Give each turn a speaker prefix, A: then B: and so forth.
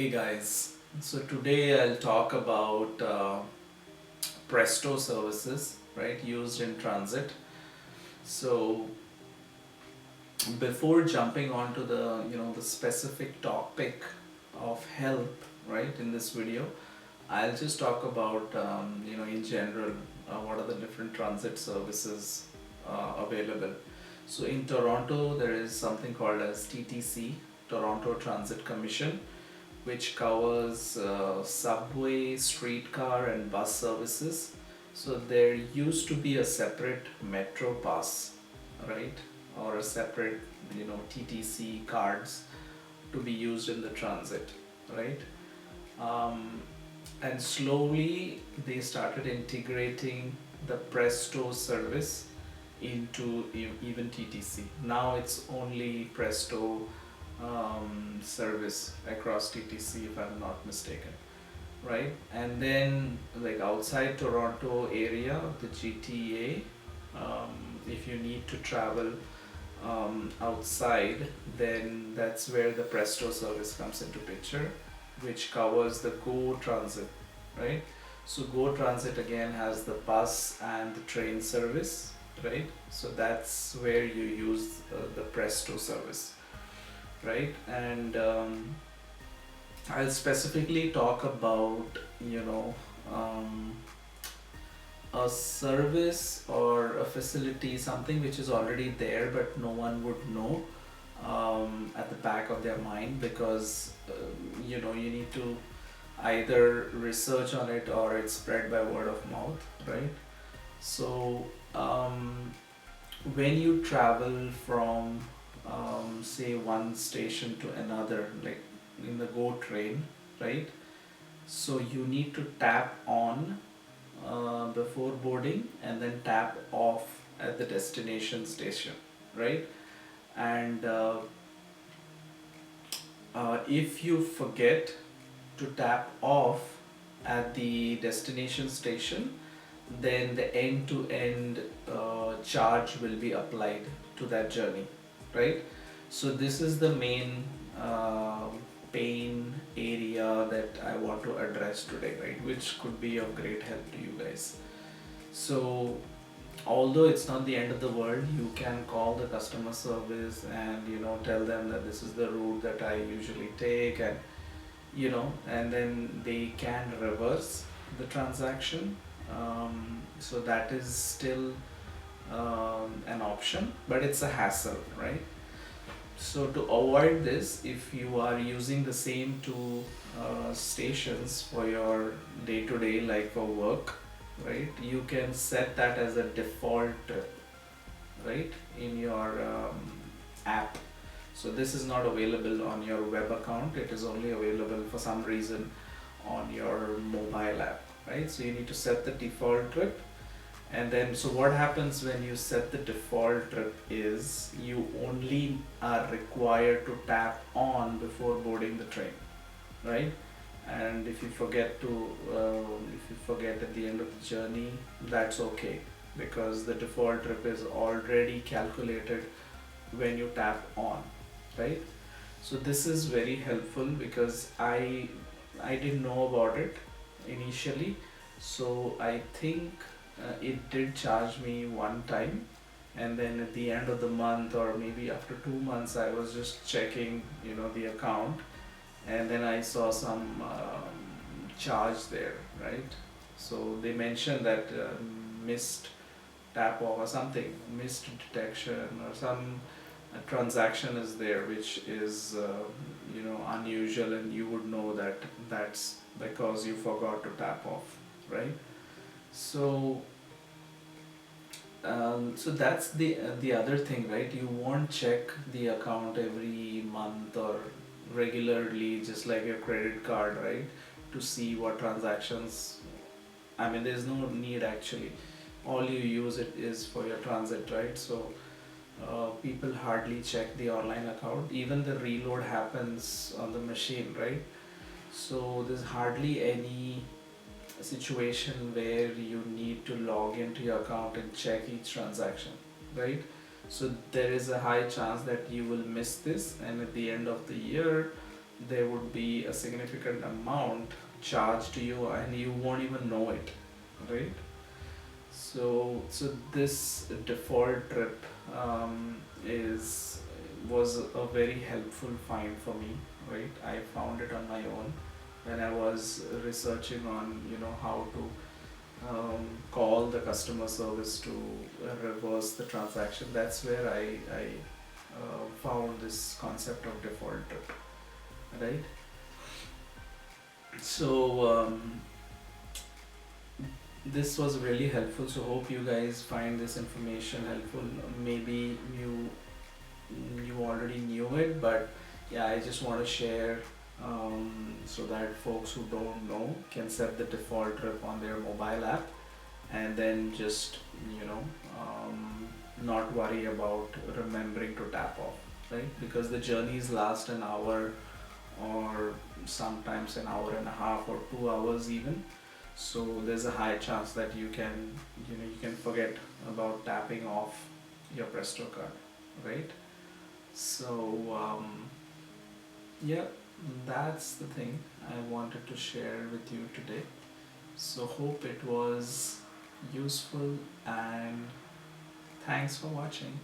A: Hey guys, so today I'll talk about Presto services, right, used in transit. So before jumping on to the specific topic of help, right, in this video, I'll just talk about in general what are the different transit services available. So in Toronto, there is something called as TTC, Toronto Transit Commission, which covers subway, streetcar, and bus services. So there used to be a separate metro pass, right, or a separate TTC cards to be used in the transit, right? Um, and slowly they started integrating the Presto service into even TTC. Now it's only Presto service across TTC, if I'm not mistaken, right? And then, like outside Toronto area, the GTA, if you need to travel outside, then that's where the Presto service comes into picture, which covers the Go Transit, right? So Go Transit again has the bus and the train service, right? So that's where you use the Presto service, right? And I'll specifically talk about um, a service or a facility, something which is already there but no one would know at the back of their mind, because you need to either research on it or it's spread by word of mouth, right? So when you travel from say one station to another, like in the Go train, right? So you need to tap on before boarding and then tap off at the destination station, right? And if you forget to tap off at the destination station, then the end to end charge will be applied to that journey, right? So this is the main uh, pain area that I want to address today, right, which could be of great help to you guys. So although it's not the end of the world, you can call the customer service and tell them that this is the route that I usually take, and and then they can reverse the transaction. So that is still an option, but it's a hassle, right? So to avoid this, if you are using the same two stations for your day to day, like for work, right, you can set that as a default, right, in your app. So this is not available on your web account, it is only available for some reason on your mobile app, right? So you need to set the default trip. And then, so what happens when you set the default trip is you only are required to tap on before boarding the train, right? And if you forget at the end of the journey, that's okay, because the default trip is already calculated when you tap on, right? So this is very helpful because I didn't know about it initially. So I think it did charge me one time, and then at the end of the month, or maybe after 2 months, I was just checking the account, and then I saw some charge there, right? So they mentioned that missed tap off or something, missed detection or some transaction is there, which is unusual, and you would know that that's because you forgot to tap off, right? So so that's the other thing, right? You won't check the account every month or regularly, just like your credit card, right? To see what transactions. I mean, there's no need actually. All you use it is for your transit, right? So people hardly check the online account. Even the reload happens on the machine, right? So there's hardly any situation where you need to log into your account and check each transaction, right? So there is a high chance that you will miss this, and at the end of the year, there would be a significant amount charged to you and you won't even know it, right? So this default trip is was a very helpful find for me, right? I found it on my own when I was researching on how to call the customer service to reverse the transaction. That's where I found this concept of default trip, right? So this was really helpful. So hope you guys find this information helpful. Maybe you already knew it, but yeah, I just want to share so that folks who don't know can set the default trip on their mobile app and then just you know not worry about remembering to tap off, right? Because the journeys last an hour or sometimes an hour and a half or 2 hours even, so there's a high chance that you can forget about tapping off your Presto card, right? So yeah, that's the thing I wanted to share with you today. So hope it was useful, and thanks for watching.